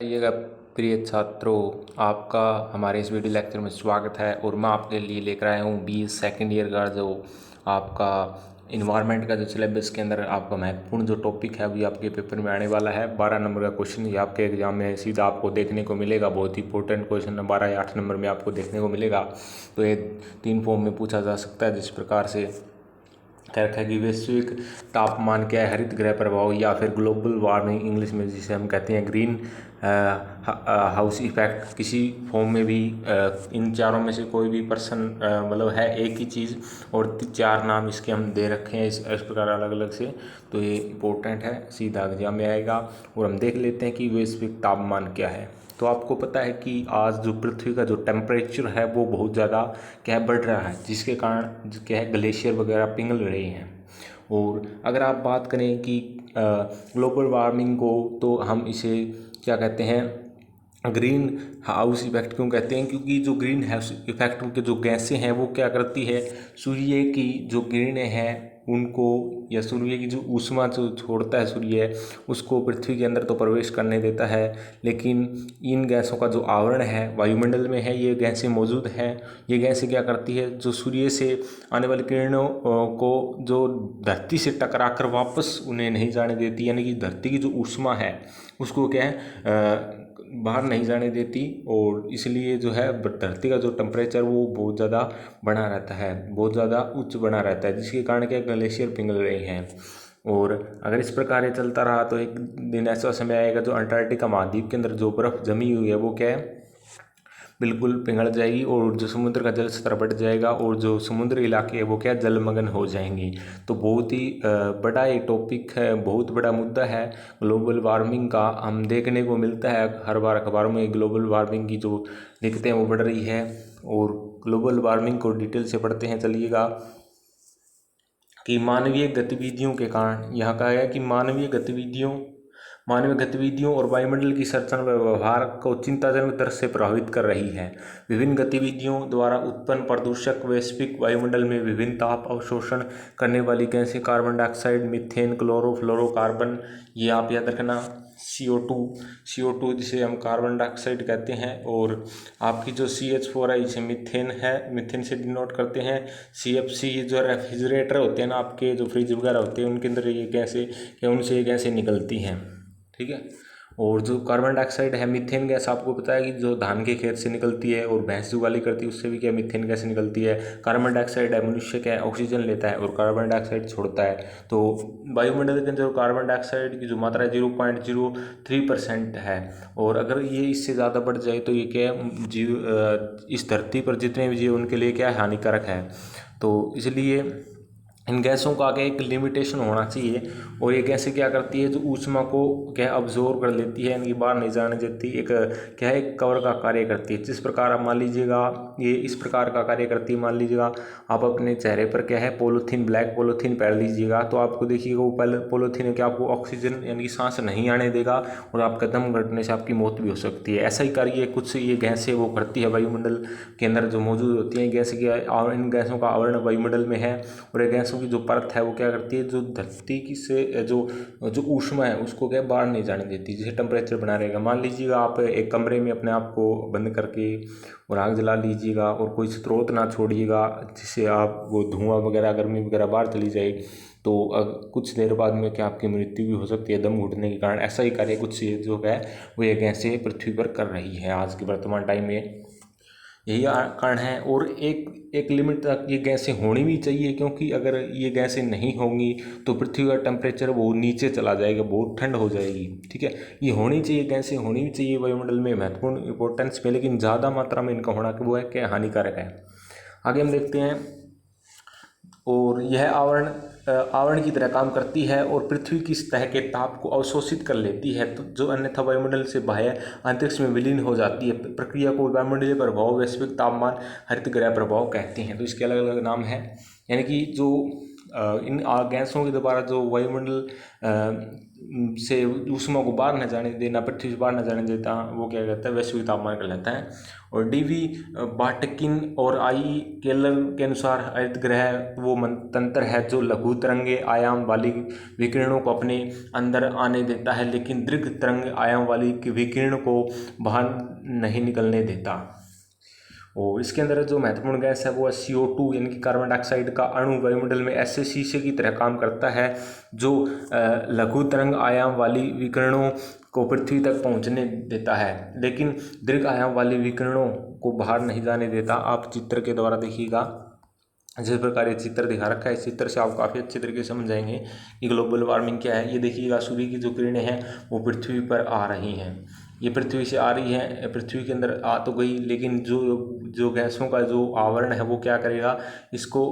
आइएगा प्रिय छात्रों, आपका हमारे इस वीडियो लेक्चर में स्वागत है। और मैं आपके लिए लेकर आया हूँ 20 सेकेंड ईयर का जो आपका इन्वायरमेंट का जो सिलेबस के अंदर आपका महत्वपूर्ण जो टॉपिक है अभी आपके पेपर में आने वाला है। 12 नंबर का क्वेश्चन ये आपके एग्जाम में सीधा आपको देखने को मिलेगा। बहुत ही इंपॉर्टेंट क्वेश्चन 12 या 8 नंबर में आपको देखने को मिलेगा। तो ये 3 फॉर्म में पूछा जा सकता है, जिस प्रकार से कह रखा है कि वैश्विक तापमान क्या है, हरित गृह प्रभाव या फिर ग्लोबल वार्मिंग इंग्लिश में जिसे हम कहते हैं ग्रीन हाउस इफेक्ट। किसी फॉर्म में भी इन चारों में से कोई भी पर्सन मतलब है एक ही चीज़ और 4 नाम इसके हम दे रखे हैं इस प्रकार अलग अलग से। तो ये इम्पोर्टेंट है, सीधा एग्जाम में आएगा। और हम देख लेते हैं कि वैश्विक तापमान क्या है। तो आपको पता है कि आज जो पृथ्वी का जो टेम्परेचर है वो बहुत ज़्यादा क्या है बढ़ रहा है, जिसके कारण क्या है ग्लेशियर वगैरह पिघल रहे हैं। और अगर आप बात करें कि ग्लोबल वार्मिंग को, तो हम इसे क्या कहते हैं ग्रीन हाउस इफेक्ट क्यों कहते हैं, क्योंकि जो ग्रीन हाउस इफेक्ट के जो गैसें हैं वो क्या करती है, सूर्य की जो किरणें हैं उनको या सूर्य की जो ऊष्मा जो छोड़ता है सूर्य उसको पृथ्वी के अंदर तो प्रवेश करने देता है, लेकिन इन गैसों का जो आवरण है वायुमंडल में है, ये गैसें मौजूद हैं। ये गैसें क्या करती है, जो सूर्य से आने वाली किरणों को जो धरती से टकरा कर वापस उन्हें नहीं जाने देती, यानी कि धरती की जो ऊष्मा है उसको क्या है बाहर नहीं जाने देती। और इसलिए जो है धरती का जो टेम्परेचर वो बहुत ज़्यादा बना रहता है, बहुत ज़्यादा उच्च बना रहता है, जिसके कारण क्या ग्लेशियर पिघल रहे हैं। और अगर इस प्रकार ये चलता रहा तो एक दिन ऐसा समय आएगा जो अंटार्कटिका महाद्वीप के अंदर जो बर्फ़ जमी हुई है वो क्या है बिल्कुल पिघल जाएगी और जो समुद्र का जल स्तर बढ़ जाएगा और जो समुद्री इलाके है वो क्या जलमग्न हो जाएंगे। तो बहुत ही बड़ा ये टॉपिक है, बहुत बड़ा मुद्दा है ग्लोबल वार्मिंग का। हम देखने को मिलता है हर बार अखबारों में ग्लोबल वार्मिंग की जो दिक्कतें वो बढ़ रही है। और ग्लोबल वार्मिंग को डिटेल से पढ़ते हैं चलिएगा कि मानवीय गतिविधियों के कारण, यहाँ कहा गया कि मानवीय गतिविधियों और वायुमंडल की संरचना व व्यवहार को चिंताजनक दर से प्रभावित कर रही है। विभिन्न गतिविधियों द्वारा उत्पन्न प्रदूषक वैश्विक वायुमंडल में विभिन्न ताप अवशोषण करने वाली गैसें कार्बन डाइऑक्साइड, मीथेन, क्लोरोफ्लोरोकार्बन, ये आप याद रखना। CO2 जिसे हम कार्बन डाइऑक्साइड कहते हैं। और आपकी जो CH4 है इसे मीथेन है, मीथेन से डिनोट करते हैं। CFC जो रेफ्रिजरेटर होते हैं ना, आपके जो फ्रिज वगैरह होते हैं उनके अंदर ये गैसें या उनसे ये गैसें निकलती हैं, ठीक है। और जो कार्बन डाइऑक्साइड है, मीथेन गैस आपको पता है कि जो धान के खेत से निकलती है और भैंस जुगाली करती है उससे भी क्या मीथेन गैस निकलती है। कार्बन डाइऑक्साइड है, मनुष्य क्या है ऑक्सीजन लेता है और कार्बन डाइऑक्साइड छोड़ता है। तो वायुमंडल के अंदर कार्बन डाइऑक्साइड की जो मात्रा 0.03% है। और अगर ये इससे ज़्यादा बढ़ जाए तो ये क्या है इस धरती पर जितने भी जीव उनके लिए क्या है हानिकारक है। तो इसलिए इन गैसों का क्या एक लिमिटेशन होना चाहिए। और ये गैसें क्या करती है, जो ऊष्मा को क्या अब्जॉर्ब कर लेती है, इनकी बाहर नहीं जाने देती, एक क्या है एक कवर का कार्य करती है। जिस प्रकार आप मान लीजिएगा ये इस प्रकार का कार्य करती है, मान लीजिएगा आप अपने चेहरे पर क्या है पॉलीथीन, ब्लैक पॉलीथीन पहन लीजिएगा, तो आपको देखिएगा वो पहले पॉलीथीन है कि आपको ऑक्सीजन यानी कि सांस नहीं आने देगा और आपका दम घटने से आपकी मौत भी हो सकती है। ऐसा ही कार्य कुछ ये गैसें वो करती है वायुमंडल के अंदर जो मौजूद होती हैं। गैस की इन गैसों का आवरण वायुमंडल में है और ये गैसों की जो परत है वो क्या करती है, जो धरती की से जो ऊष्मा है उसको क्या बाहर नहीं जाने देती, जिसे टेम्परेचर बना रहेगा। मान लीजिएगा आप एक कमरे में अपने आप को बंद करके और आग जला लीजिएगा और कोई स्रोत ना छोड़िएगा जिससे आप वो धुआं वगैरह गर्मी वगैरह बाहर चली जाए, तो कुछ देर बाद में क्या आपकी मृत्यु भी हो सकती है दम घुटने के कारण। ऐसा ही कार्य कुछ जो है वो ये गैसें पृथ्वी पर कर रही है आज के वर्तमान टाइम में, यही कारण है। और एक लिमिट तक ये गैसें होनी भी चाहिए, क्योंकि अगर ये गैसें नहीं होंगी तो पृथ्वी का टेम्परेचर वो नीचे चला जाएगा, बहुत ठंड हो जाएगी, ठीक है। ये होनी चाहिए, गैसें होनी भी चाहिए वायुमंडल में, महत्वपूर्ण इंपॉर्टेंस पे, लेकिन ज़्यादा मात्रा में इनका होना वो है क्या हानिकारक है। आगे हम देखते हैं। और यह आवरण की तरह काम करती है और पृथ्वी की सतह के ताप को अवशोषित कर लेती है, तो जो अन्यथा वायुमंडल से बाह्य अंतरिक्ष में विलीन हो जाती है। प्रक्रिया को वायुमंडलीय प्रभाव, वैश्विक तापमान, हरित गृह प्रभाव कहते हैं। तो इसके अलग अलग नाम हैं, यानी कि जो इन गैसों के द्वारा जो वायुमंडल से ऊष्मा को बाहर न जाने देना, पृथ्वी से बाहर न जाने देता, वो क्या कहता है, वैश्विक तापमान कहलाता है। और डीवी बाटकिन और आई केलर के अनुसार हरित ग्रह वो तंत्र है जो लघु तरंगे आयाम वाली विकिरणों को अपने अंदर आने देता है, लेकिन दीर्घ तरंग आयाम वाली विकिरण को बाहर नहीं निकलने देता। और इसके अंदर जो महत्वपूर्ण गैस है वो है CO2 यानी कि कार्बन डाइऑक्साइड का अणु वायुमंडल में ऐसे शीशे की तरह काम करता है जो लघु तरंग आयाम वाली विकिरणों को पृथ्वी तक पहुंचने देता है, लेकिन दीर्घ आयाम वाली विकिरणों को बाहर नहीं जाने देता। आप चित्र के द्वारा देखिएगा, जिस प्रकार ये चित्र दिखा रखा है, इस चित्र से आप काफ़ी अच्छे तरीके से समझ जाएंगे कि ग्लोबल वार्मिंग क्या है। ये देखिएगा, सूर्य की जो किरणें हैं वो पृथ्वी पर आ रही हैं, ये पृथ्वी से आ रही है, पृथ्वी के अंदर आ तो गई, लेकिन जो गैसों का जो आवरण है वो क्या करेगा, इसको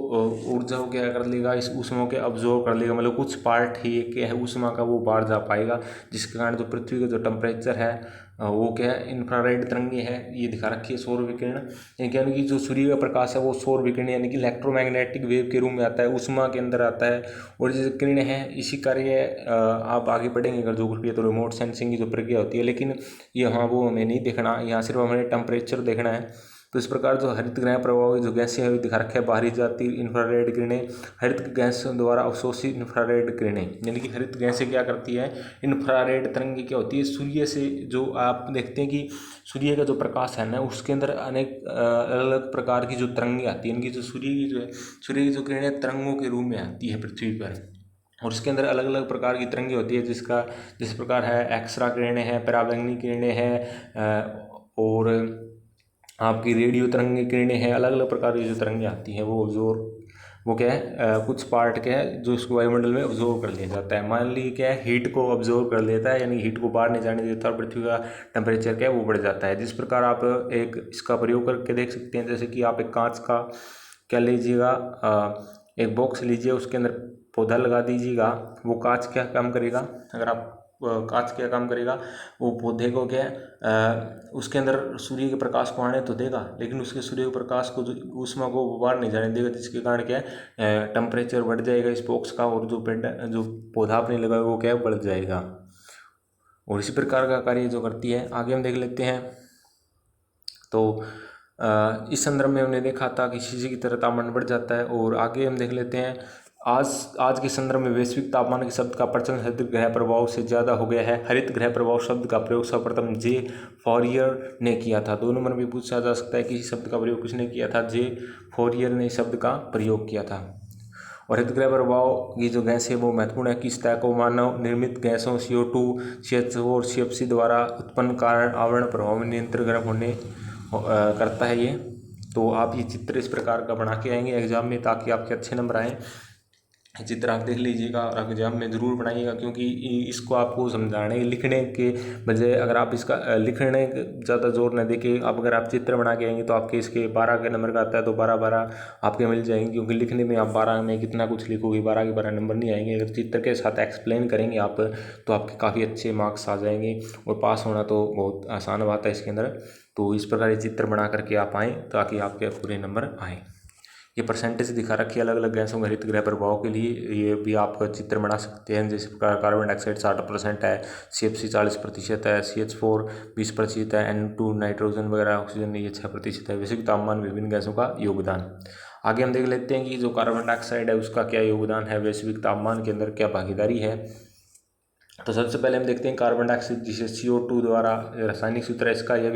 ऊर्जा को क्या कर लेगा, इस ऊष्मा के अब्जॉर्ब कर लेगा, मतलब कुछ पार्ट ही क्या है ऊष्मा का वो बाहर जा पाएगा, जिसके कारण जो पृथ्वी का जो टेम्परेचर है वो क्या है, इंफ्रारेड तरंगे है, ये दिखा रखी है सौर विकिरण। यानी कि जो सूर्य का प्रकाश है वो सौर विकिरण यानी कि इलेक्ट्रोमैग्नेटिक वेव के रूप में आता है, ऊष्मा के अंदर आता है। और जो किरणें हैं इसी कार्य आप आगे पढ़ेंगे अगर ज्योग्राफी तो रिमोट सेंसिंग की जो प्रक्रिया होती है, लेकिन यहाँ वो हमें नहीं देखना, यहाँ सिर्फ हमें टेम्परेचर देखना है। तो इस प्रकार जो हरित गृह प्रभाव जो गैसें हैं दिखा रखे हैं, बाहरी जाती इंफ्रारेड किरणें, हरित गैस द्वारा अवशोषित इंफ्रारेड किरणें, यानी कि हरित गैसें क्या करती है, इंफ्रारेड तरंगे क्या होती है, सूर्य से जो आप देखते हैं कि सूर्य का जो प्रकाश है ना उसके अंदर अनेक अलग अलग प्रकार की जो तरंगे आती हैं, इनकी जो सूर्य की जो किरणें तरंगों के रूप में आती है पृथ्वी पर, और उसके अंदर अलग अलग प्रकार की तरंगे होती है, जिस प्रकार है एक्सरा किरणें हैं, पराबैंगनी किरणें हैं, और आपकी रेडियो तरंगे किरणें हैं, अलग अलग प्रकार की जो तरंगें आती हैं वो क्या है, कुछ पार्ट क्या है जो इसको वायुमंडल में ऑब्जॉर्व कर लिया जाता है। मान लीजिए क्या है, हीट को ऑब्जॉर्व कर लेता है, यानी हीट को बाहर नहीं जाने देता और पृथ्वी का टेम्परेचर क्या है वो बढ़ जाता है। जिस प्रकार आप एक इसका प्रयोग करके देख सकते हैं, जैसे कि आप एक कांच का क्या लीजिएगा, एक बॉक्स लीजिए, उसके अंदर पौधा लगा दीजिएगा, वो कांच क्या काम करेगा, अगर आप कांच क्या काम करेगा, वो पौधे को क्या है उसके अंदर सूर्य के प्रकाश को आने तो देगा, लेकिन उसके सूर्य के प्रकाश को जो ऊष्मा को बाहर नहीं जाने देगा, जिसके कारण क्या है टेम्परेचर बढ़ जाएगा इस बॉक्स का, और जो पौधा आपने लगाया वो क्या है बढ़ जाएगा। और इसी प्रकार का कार्य जो करती है, आगे हम देख लेते हैं। तो इस संदर्भ में हमने देखा था कि शीशे की तरह तापमान बढ़ जाता है। और आगे हम देख लेते हैं, आज के संदर्भ में वैश्विक तापमान के शब्द का प्रचलन हरित ग्रह प्रभाव से ज़्यादा हो गया है। हरित ग्रह प्रभाव शब्द का प्रयोग सर्वप्रथम जे फॉरियर ने किया था। 2 नंबर में पूछा जा सकता है कि इस शब्द का प्रयोग किसने किया था, जे फॉरियर ने इस शब्द का प्रयोग किया था। और हरित ग्रह प्रभाव की जो गैस है वो महत्वपूर्ण है कि इस तरह को मानव निर्मित गैसों CO2, CH4 और CFC द्वारा उत्पन्न कारण आवरण प्रभाव में नियंत्रण गर्म होने करता है ये। तो आप ये चित्र इस प्रकार का बना के आएंगे एग्जाम में, ताकि आपके अच्छे नंबर आएँ। चित्र आप देख लीजिएगा और एग्जाम में ज़रूर बनाइएगा, क्योंकि इसको आपको समझाने लिखने के बजाय अगर आप इसका लिखने ज़्यादा जोर न देके अगर आप चित्र बना के आएंगे तो आपके इसके 12 के नंबर का आता है तो 12 आपके मिल जाएंगे, क्योंकि लिखने में आप 12 में कितना कुछ लिखोगे, 12 के 12 नंबर नहीं आएंगे। अगर चित्र के साथ एक्सप्लेन करेंगे आप तो आपके काफ़ी अच्छे मार्क्स आ जाएंगे, और पास होना तो बहुत आसान बात है इसके अंदर। तो इस प्रकार ये चित्र बना करके आप आएँ ताकि आपके पूरे नंबर आएँ। ये परसेंटेज दिखा रखी है अलग अलग गैसों के हरित ग्रह प्रभाव के लिए, ये भी आप चित्र बना सकते हैं। जैसे कार्बन डाइऑक्साइड 60% है, CFC 40% है, CH4 20% है, N2 नाइट्रोजन वगैरह, ऑक्सीजन ये 6% है। वैश्विक तापमान विभिन्न गैसों का योगदान। आगे हम देख लेते हैं कि जो कार्बन डाइऑक्साइड है उसका क्या योगदान है, वैश्विक तापमान के अंदर क्या भागीदारी है। तो सबसे पहले हम देखते हैं कार्बन डाइऑक्साइड जिसे CO2 द्वारा रासायनिक सूत्र है इसका, यह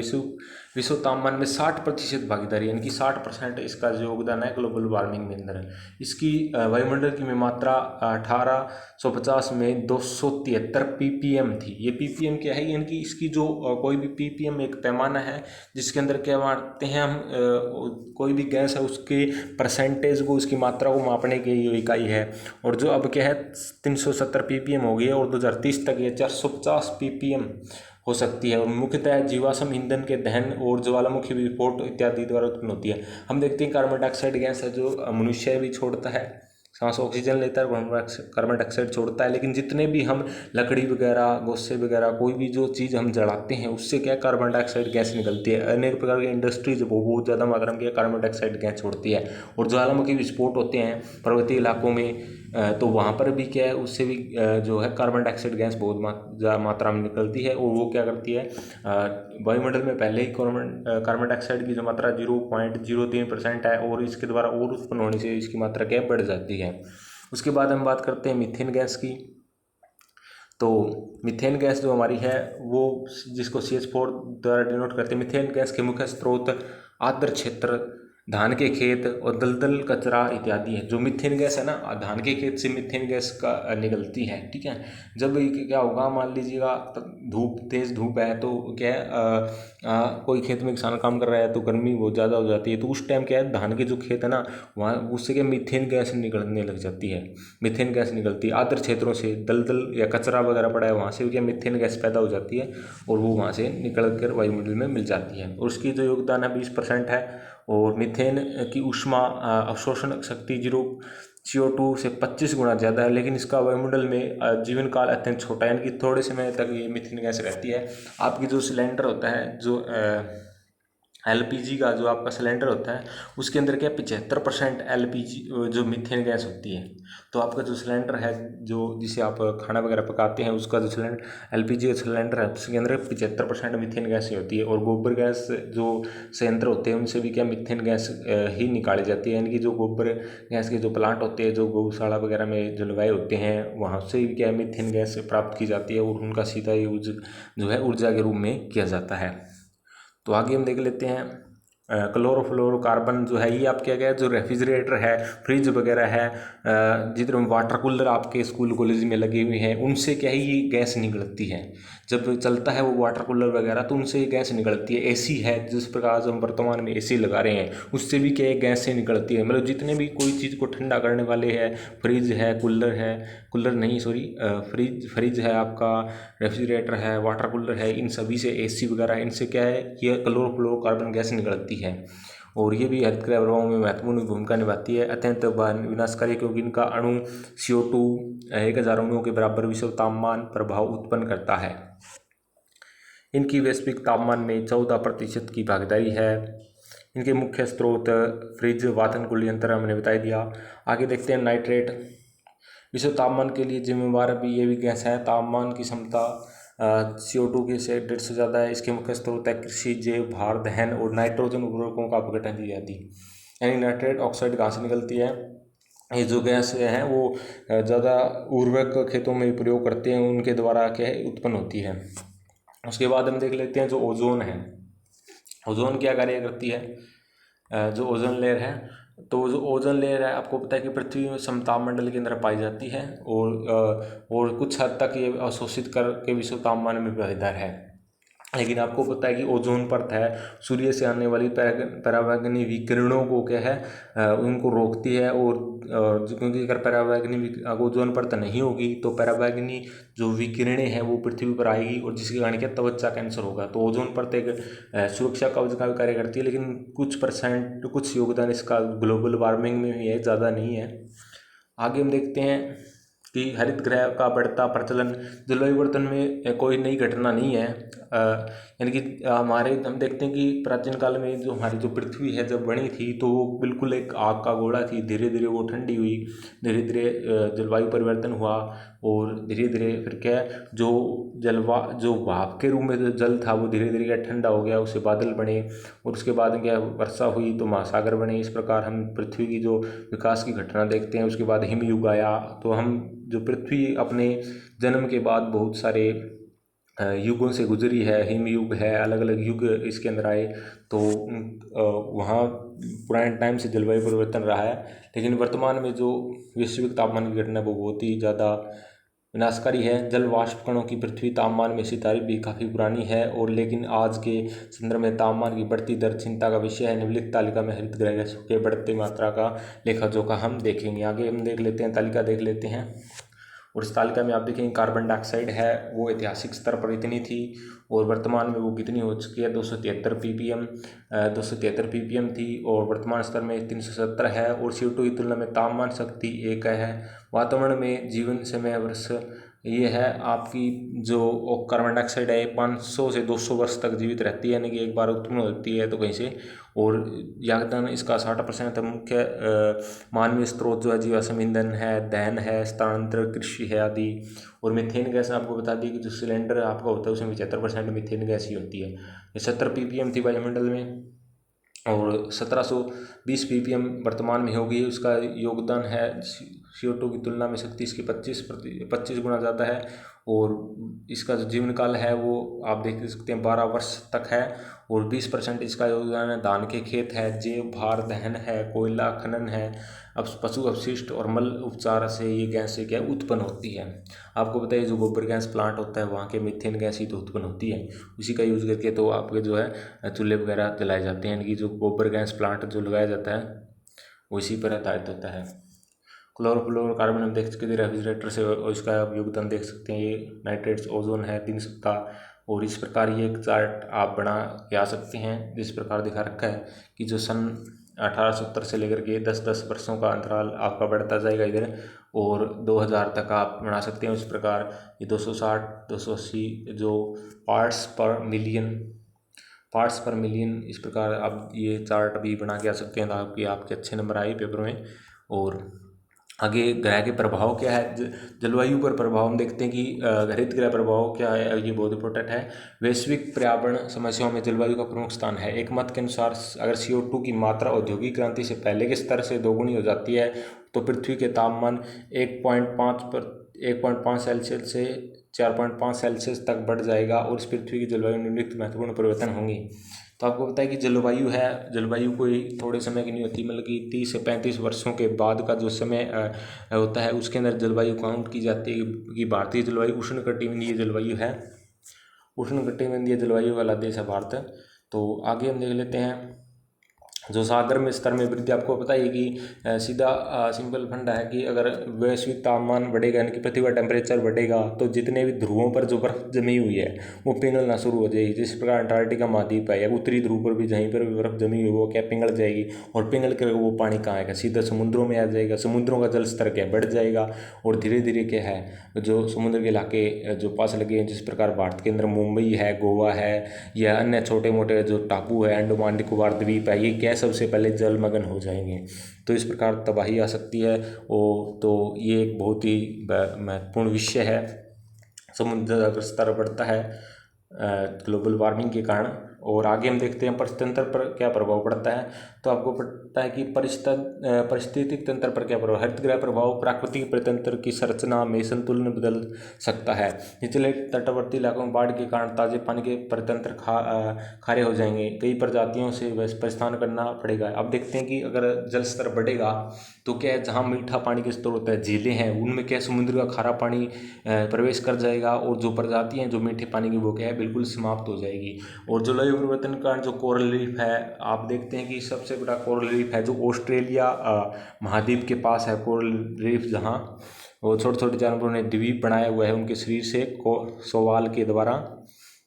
विश्व तापमान में 60% भागीदारी, यानी कि 60% इसका जो योगदान है ग्लोबल वार्मिंग में अंदर है। इसकी वायुमंडल की मात्रा 1850 में 273 ppm थी। ये ppm क्या है, यानी कि इसकी जो कोई भी ppm एक पैमाना है जिसके अंदर क्या मापते हैं हम, कोई भी गैस है उसके परसेंटेज को, उसकी मात्रा को मापने की इकाई है। और जो अब क्या है 370 ppm हो गई है, और 2030 तक ये 450 ppm हो सकती है। और मुख्यतः जीवाश्म ईंधन के दहन और ज्वालामुखी विस्फोट इत्यादि द्वारा उत्पन्न होती है। हम देखते हैं कार्बन डाइऑक्साइड गैस है जो मनुष्य भी छोड़ता है, सांस ऑक्सीजन लेता है, कार्बन डाइऑक्साइड छोड़ता है। लेकिन जितने भी हम लकड़ी वगैरह, गोसे वगैरह, कोई भी जो चीज़ हम जलाते हैं उससे क्या कार्बन डाइऑक्साइड गैस निकलती है। अनेक प्रकार की इंडस्ट्रीज वो बहुत ज़्यादा मात्रा में क्या कार्बन डाइऑक्साइड गैस छोड़ती है। और ज्वालामुखी विस्फोट होते हैं पर्वतीय इलाकों में, तो वहाँ पर भी क्या है, उससे भी जो है कार्बन डाइऑक्साइड गैस बहुत मात्रा में निकलती है। और वो क्या करती है, वायुमंडल में पहले ही कार्बन डाइऑक्साइड की जो मात्रा 0.03% है, और इसके द्वारा और उत्पन्न होने से इसकी मात्रा क्या बढ़ जाती है। उसके बाद हम बात करते हैं मीथेन गैस की। तो मीथेन गैस जो हमारी है वो, जिसको CH4 द्वारा डिनोट करते हैं, मीथेन गैस के मुख्य स्रोत आर्द्र क्षेत्र, धान के खेत और दलदल कचरा इत्यादि है। जो मीथेन गैस है ना, धान के खेत से मीथेन गैस का निकलती है, ठीक है। जब क्या होगा, मान लीजिएगा धूप, तेज़ धूप है, तो क्या है, कोई खेत में किसान काम कर रहा है तो गर्मी बहुत ज़्यादा हो जाती है, तो उस टाइम क्या है, धान के जो खेत है ना, वहाँ उससे क्या मीथेन गैस निकलने लग जाती है। मीथेन गैस निकलती है आर्द्र क्षेत्रों से, दलदल या कचरा वगैरह पड़ा है वहाँ से क्या मीथेन गैस पैदा हो जाती है, और वो वहाँ से निकल कर वायुमंडल में मिल जाती है। और उसकी जो योगदान है 20% है। और मीथेन की ऊष्मा अवशोषण शक्ति CO2 से 25 गुना ज़्यादा है, लेकिन इसका वायुमंडल में जीवन काल अत्यंत छोटा है, यानी कि थोड़े समय तक ये मीथेन गैस रहती है। आपकी जो सिलेंडर होता है, जो LPG का जो आपका सिलेंडर होता है, उसके अंदर क्या 75% LPG जो मीथेन गैस होती है। तो आपका जो सिलेंडर है, जो जिसे आप खाना वगैरह पकाते हैं, उसका जो LPG का सिलेंडर है, उसके अंदर 75% मीथेन गैस ही होती है। और गोबर गैस जो संयंत्र होते हैं उनसे भी क्या मीथेन गैस ही निकाली जाती है, यानी कि जो गोबर गैस के जो प्लांट होते हैं, जो गौशाला वगैरह में जो लगाए होते हैं, वहाँ से भी क्या मीथेन गैस प्राप्त की जाती है, और उनका सीधा यूज जो है ऊर्जा के रूप में किया जाता है। तो आगे हम देख लेते हैं क्लोरोफ्लोरोकार्बन जो है, ये आप क्या जो रेफ्रिजरेटर है, फ्रिज वगैरह है, जितने वाटर कूलर आपके स्कूल कॉलेज में लगे हुए हैं, उनसे क्या है ये गैस निकलती है। जब चलता है वो वाटर कूलर वगैरह, तो उनसे ये गैस निकलती है। AC है, जिस प्रकार से हम वर्तमान में AC लगा रहे हैं, उससे भी क्या गैस से निकलती है। मतलब जितने भी कोई चीज़ को ठंडा करने वाले हैं, फ्रिज है, फ्रिज है आपका, रेफ्रिजरेटर है, वाटर कूलर है, इन सभी से, AC वगैरह, इनसे क्या है, ये क्लोरोफ्लोरोकार्बन गैस निकलती है। और ये भी हरितगृह प्रभावों में महत्वपूर्ण भूमिका निभाती है। अत्यंत विनाशकारी, क्योंकि इनका अणु CO2 1000 अणुओं के बराबर विश्व तापमान प्रभाव उत्पन्न करता है। इनकी वैश्विक तापमान में 14% की भागीदारी है। इनके मुख्य स्रोत फ्रिज, वातानुकूलित यंत्र हमने बता दिया। आगे देखते हैं नाइट्रेट। विश्व तापमान के लिए जिम्मेवार भी ये भी गैस है। तापमान की क्षमता CO2 के से 1.5 से ज़्यादा है। इसके मुख्य स्रोत है कृषि, जैव भार दहन और नाइट्रोजन उर्वरकों का अपघटन इत्यादि। यानी नाइट्रेट ऑक्साइड कहाँ से निकलती है, ये जो गैस है वो ज़्यादा उर्वरक खेतों में प्रयोग करते हैं, उनके द्वारा क्या है उत्पन्न होती है। उसके बाद हम देख लेते हैं जो ओजोन है। ओजोन क्या कार्य करती है, जो ओजोन लेयर है, तो जो ओजोन लेयर है आपको पता है कि पृथ्वी में समतापमंडल के अंदर पाई जाती है, और कुछ हद तक ये अवशोषित करके विश्व तापमान में भागीदार है। लेकिन आपको पता है कि ओजोन परत है सूर्य से आने वाली पराबैंगनी विकिरणों को क्या है, उनको रोकती है। और क्योंकि अगर पराबैंगनी ओजोन परत नहीं होगी तो पराबैंगनी जो विकिरणें हैं वो पृथ्वी पर आएगी, और जिसके कारण क्या त्वचा कैंसर होगा। तो ओजोन परत एक सुरक्षा कवच का भी कार्य करती है, लेकिन कुछ योगदान इसका ग्लोबल वार्मिंग में भी है, ज़्यादा नहीं है। आगे हम देखते हैं कि हरित गृह का बढ़ता प्रचलन जलवायु परिवर्तन में कोई नई घटना नहीं है। यानी कि हम देखते हैं कि प्राचीन काल में जो हमारी जो पृथ्वी है जब बनी थी, तो वो बिल्कुल एक आग का गोला थी। धीरे धीरे वो ठंडी हुई, धीरे धीरे जलवायु परिवर्तन हुआ, और धीरे धीरे फिर क्या जो भाप के रूप में जो जल था वो धीरे धीरे क्या ठंडा हो गया, उससे बादल बने, और उसके बाद क्या वर्षा हुई तो महासागर बने। इस प्रकार हम पृथ्वी की जो विकास की घटना देखते हैं। उसके बाद हिमयुग आया, तो हम जो पृथ्वी अपने जन्म के बाद बहुत सारे युगों से गुजरी है, हिमयुग है, अलग अलग युग इसके अंदर आए। तो वहाँ पुराने टाइम से जलवायु परिवर्तन रहा है, लेकिन वर्तमान में जो वैश्विक तापमान की घटना वो बहुत ही ज़्यादा विनाशकारी है। जल वाष्प कणों की पृथ्वी तापमान में ऐसी तारीफ भी काफ़ी पुरानी है, और लेकिन आज के संदर्भ में तापमान की बढ़ती दर चिंता का विषय है। निम्नलिखित तालिका में हरित गृह गैसों के बढ़ती मात्रा का लेखा जोखा हम देखेंगे। आगे हम देख लेते हैं, तालिका देख लेते हैं। और इस तालिका में आप देखेंगे कार्बन डाइऑक्साइड है वो ऐतिहासिक स्तर पर इतनी थी और वर्तमान में वो कितनी हो चुकी है 273 ppm 273 ppm थी और वर्तमान स्तर में 370 है। और CO2 की तुलना में तापमान शक्ति 1 है। वातावरण में जीवन समय वर्ष ये है आपकी जो कार्बन डाइऑक्साइड है 500 से 200 वर्ष तक जीवित रहती है, यानी कि एक बार उत्पन्न होती है तो कहीं से। और योगदान इसका 60% मुख्य मानवीय स्रोत जो है जीवाश्म ईंधन है, दहन है, स्थानांतरण कृषि है आदि। और मीथेन गैस आपको बता दी कि जो सिलेंडर आपका होता है उसमें 75% मीथेन गैस ही होती है। 70 ppm थी वायुमंडल में और 1720 ppm वर्तमान में हो गई। उसका योगदान है CO2 की तुलना में शक्ति इसकी 25 गुना ज़्यादा है। और इसका जो जीवन काल है वो आप देख सकते हैं 12 वर्ष तक है। और 20% इसका योगदान है धान के खेत है, जैव भार दहन है, कोयला खनन है, अब पशु अपशिष्ट और मल उपचार से ये गैसें क्या उत्पन्न होती है। आपको बताइए जो गोबर गैस प्लांट होता है वहाँ के मीथेन गैस ही तो उत्पन्न होती है, उसी का यूज़ करके तो आपके जो है चूल्हे वगैरह जलाए जाते हैं। यानी कि जो गोबर गैस प्लांट जो लगाया जाता है वो इसी पर आधारित होता है। क्लोरोफ्लोरोकार्बन हम देख सकते हैं रेफ्रिजरेटर से, और इसका योगदान देख सकते हैं। ये नाइट्रेट्स ओजोन है 3 सप्ताह। और इस प्रकार ये एक चार्ट आप बना के आ सकते हैं जिस प्रकार दिखा रखा है कि जो सन 1870 से लेकर के 10-10 वर्षों का अंतराल आपका बढ़ता जाएगा इधर, और 2000 तक आप बना सकते हैं। इस प्रकार ये 260 280 जो पार्ट्स पर मिलियन इस प्रकार आप ये चार्ट भी बना के आ सकते हैं ताकि आपके अच्छे नंबर आए पेपर में। और आगे ग्रह के प्रभाव क्या है, जलवायु पर प्रभाव हम देखते हैं कि हरित ग्रह प्रभाव क्या है, ये बहुत इंपॉर्टेंट है। वैश्विक पर्यावरण समस्याओं में जलवायु का प्रमुख स्थान है। एक मत के अनुसार अगर CO2 की मात्रा औद्योगिक क्रांति से पहले के स्तर से दोगुनी हो जाती है तो पृथ्वी के तापमान 1.5 सेल्सियस से 4.5 सेल्सियस तक बढ़ जाएगा और इस पृथ्वी की जलवायु में निम्नलिखित महत्वपूर्ण परिवर्तन होंगे। तो आपको पता है कि जलवायु कोई थोड़े समय की नहीं होती, मतलब कि 30 से 35 वर्षों के बाद का जो समय होता है उसके अंदर जलवायु काउंट की जाती है कि भारतीय जलवायु उष्णकटिबंधीय जलवायु है। उष्णकटिबंधीय जलवायु वाला देश है भारत। तो आगे हम देख लेते हैं जो सागर में स्तर में वृद्धि। आपको पता है कि सीधा सिंपल फंडा है कि अगर वैश्विक तापमान बढ़ेगा यानी कि पृथ्वी का टेम्परेचर बढ़ेगा तो जितने भी ध्रुवों पर जो बर्फ जमी हुई है वो पिघलना शुरू हो जाएगी। जिस प्रकार अंटार्कटिका महाद्वीप है या उत्तरी ध्रुव पर भी जहीं पर भी बर्फ जमी हुई वो क्या पिघल जाएगी, और पिघल कर वो पानी कहाँ आएगा, सीधा समुद्रों में आ जाएगा। समुद्रों का जल स्तर क्या बढ़ जाएगा और धीरे धीरे क्या है जो समुद्र के इलाके जो पास लगे हैं, जिस प्रकार भारत के अंदर मुंबई है, गोवा है या अन्य छोटे मोटे जो टापू है, अंडमान निकोबार द्वीप है, ये क्या सबसे पहले जलमग्न हो जाएंगे। तो इस प्रकार तबाही आ सकती है। तो ये एक बहुत ही महत्वपूर्ण विषय है। समुद्र का स्तर बढ़ता है ग्लोबल वार्मिंग के कारण। और आगे हम देखते हैं परितंत्र पर क्या प्रभाव पड़ता है। तो आपको पता है कि पारिस्थितिक तंत्र पर क्या प्रभाव। हरित गृह प्रभाव प्राकृतिक परितंत्र की संरचना में संतुलन बदल सकता है। निचले तटवर्ती इलाकों में बाढ़ के कारण ताजे पानी के परितंत्र खारे हो जाएंगे, कई प्रजातियों से प्रस्थान करना पड़ेगा। अब देखते हैं कि अगर जल स्तर बढ़ेगा तो क्या है जहाँ मीठा पानी के स्रोत होता है, झीलें हैं, उनमें क्या समुद्र का खारा पानी प्रवेश कर जाएगा और जो प्रजाति हैं जो मीठे पानी की वो क्या है बिल्कुल समाप्त हो जाएगी। और जलवायु परिवर्तन के कारण जो कोरल रीफ है, आप देखते हैं कि सबसे बड़ा कोरल रीफ है जो ऑस्ट्रेलिया महाद्वीप के पास है। कोरल रीफ जहाँ वो छोटे छोटे जानवरों ने द्वीप बनाया हुआ है उनके शरीर से शैवाल के द्वारा,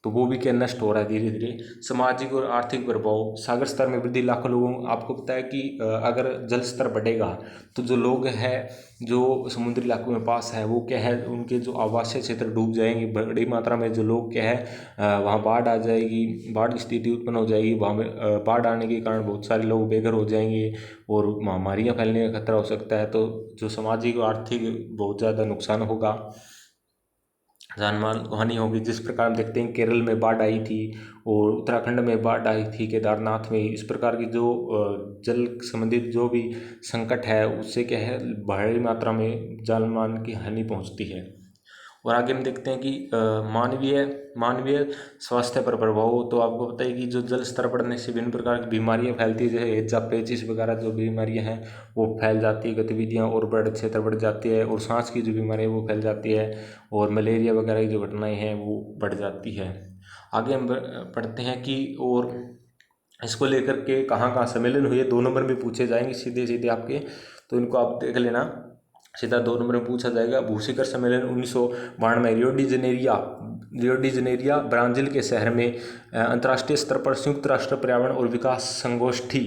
तो वो भी क्या नष्ट हो रहा है धीरे धीरे। सामाजिक और आर्थिक प्रभाव, सागर स्तर में वृद्धि लाखों लोगों। आपको पता है कि अगर जल स्तर बढ़ेगा तो जो लोग हैं जो समुद्री इलाकों में पास है वो क्या है उनके जो आवासीय क्षेत्र डूब जाएंगे बड़ी मात्रा में। जो लोग क्या है वहाँ बाढ़ आ जाएगी, बाढ़ की स्थिति उत्पन्न हो जाएगी। वहाँ में बाढ़ आने के कारण बहुत सारे लोग बेघर हो जाएंगे और महामारियाँ फैलने का खतरा हो सकता है। तो जो सामाजिक और आर्थिक बहुत ज़्यादा नुकसान होगा, जान माल को हानि होगी। जिस प्रकार हम देखते हैं केरल में बाढ़ आई थी और उत्तराखंड में बाढ़ आई थी, केदारनाथ में। इस प्रकार की जो जल संबंधित जो भी संकट है उससे क्या है भारी मात्रा में जान मान की हानि पहुंचती है। और आगे हम देखते हैं कि मानवीय स्वास्थ्य पर प्रभाव। तो आपको पता है कि जो जल स्तर बढ़ने से विभिन्न प्रकार की बीमारियां फैलती है, जैसे हेजा पेचिस वगैरह जो बीमारियां हैं वो फैल जाती है, गतिविधियां और बड़े क्षेत्र बढ़ जाती है, और सांस की जो बीमारी है वो फैल जाती है, और मलेरिया वगैरह की जो घटनाएं हैं वो बढ़ जाती है। आगे हम पढ़ते हैं कि और इसको लेकर के कहाँ कहाँ सम्मेलन हुए, 2 नंबर में पूछे जाएंगे सीधे सीधे आपके, तो इनको आप देख लेना। सीधा 2 नंबर में पूछा जाएगा। भूशिखर सम्मेलन 1992 रियो डी जनेरिया ब्राज़ील के शहर में अंतर्राष्ट्रीय स्तर पर संयुक्त राष्ट्र पर्यावरण और विकास संगोष्ठी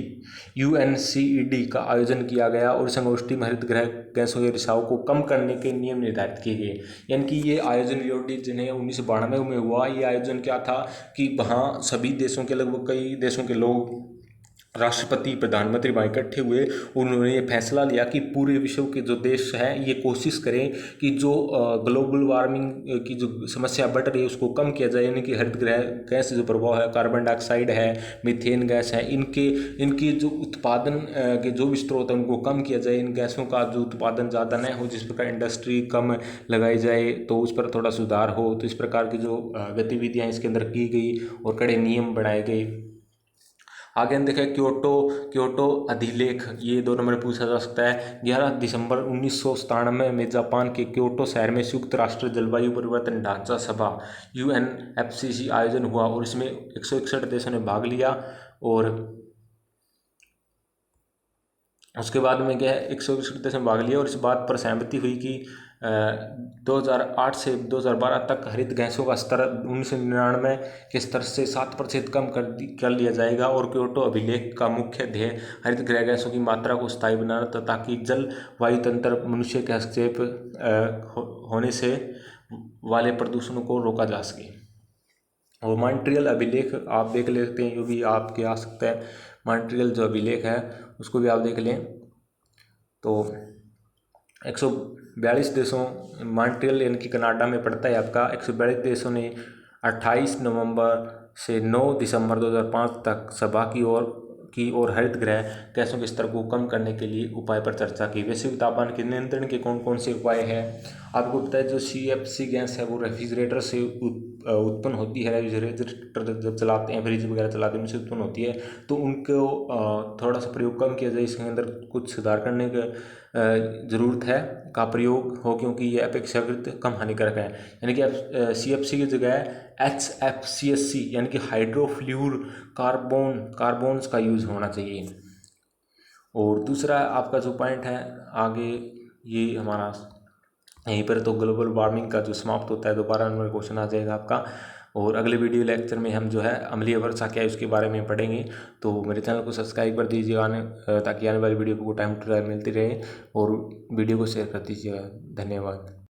UNCED का आयोजन किया गया और संगोष्ठी में हरित गृह गैसों के रिसाव को कम करने के नियम निर्धारित किए गए। यानी कि ये आयोजन रियो डी जनेरिया 1992 में हुआ। ये आयोजन क्या था कि वहाँ सभी देशों के, लगभग कई देशों के लोग, राष्ट्रपति, प्रधानमंत्री वहाँ इकट्ठे हुए। उन्होंने ये फैसला लिया कि पूरे विश्व के जो देश हैं ये कोशिश करें कि जो ग्लोबल वार्मिंग की जो समस्या बढ़ रही है उसको कम किया जाए। यानी कि हरित गृह गैस जो प्रभाव है, कार्बन डाइऑक्साइड है, मीथेन गैस है, इनके जो उत्पादन के जो भी स्रोत हैं उनको कम किया जाए। इन गैसों का जो उत्पादन ज़्यादा न हो, जिस प्रकार इंडस्ट्री कम लगाई जाए तो उस पर थोड़ा सुधार हो। तो इस प्रकार की जो गतिविधियाँ इसके अंदर की गई और कड़े नियम बनाए गए। आगे हम देखें क्योटो अधिलेख, ये 2 नंबर पूछा जा सकता है। 11 दिसंबर 1997 में जापान के क्योटो शहर में संयुक्त राष्ट्र जलवायु परिवर्तन ढांचा सभा UNFCCC आयोजन हुआ और इसमें 161 देशों ने भाग लिया। और उसके बाद में क्या है, 161 देशों ने भाग लिया और इस बात पर सहमति हुई कि 2008 से 2012 तक हरित गैसों का स्तर 1999 के स्तर से 7% कम कर लिया जाएगा। और क्योटो अभिलेख का मुख्य ध्येय हरित गृह गैसों की मात्रा को स्थायी बनाना था, ताकि जल वायु तंत्र मनुष्य के हस्तक्षेप होने से वाले प्रदूषणों को रोका जा सके। और मॉन्ट्रियल अभिलेख आप देख लेते हैं, जो भी आपके आ सकता है। मॉन्ट्रियल जो अभिलेख है उसको भी आप देख लें। तो 142 देशों, मॉन्ट्रियल यानी कि कनाडा में पड़ता है आपका, 142 देशों ने 28 नवंबर से 9 दिसंबर 2005 तक सभा की और हरित गृह गैसों के स्तर को कम करने के लिए उपाय पर चर्चा की। वैश्विक तापमान के नियंत्रण के कौन कौन से उपाय हैं आपको पता है। जो CFC गैस है वो रेफ्रिजरेटर से उत्पन्न होती है। रेफ्रिजरेटर जब चलाते हैं, फ्रिज वगैरह चलाते हैं, उनसे उत्पन्न होती है। तो उनको थोड़ा सा प्रयोग कम किया जाए। इसके अंदर कुछ सुधार करने का ज़रूरत है का प्रयोग हो, क्योंकि ये अपेक्षाकृत कम हानिकारक है। यानी कि CFC की जगह HFCSC यानी कि हाइड्रोफ्लूर कार्बोन्स का यूज़ होना चाहिए। और दूसरा आपका जो पॉइंट है आगे, ये हमारा यहीं पर तो ग्लोबल वार्मिंग का जो समाप्त होता है। दोबारा नंबर क्वेश्चन आ जाएगा आपका। और अगले वीडियो लेक्चर में हम जो है अम्लीय वर्षा क्या है उसके बारे में पढ़ेंगे। तो मेरे चैनल को सब्सक्राइब कर दीजिएगा ताकि आने वाली वीडियो को टाइम टू टाइम मिलती रहे, और वीडियो को शेयर कर दीजिएगा। धन्यवाद।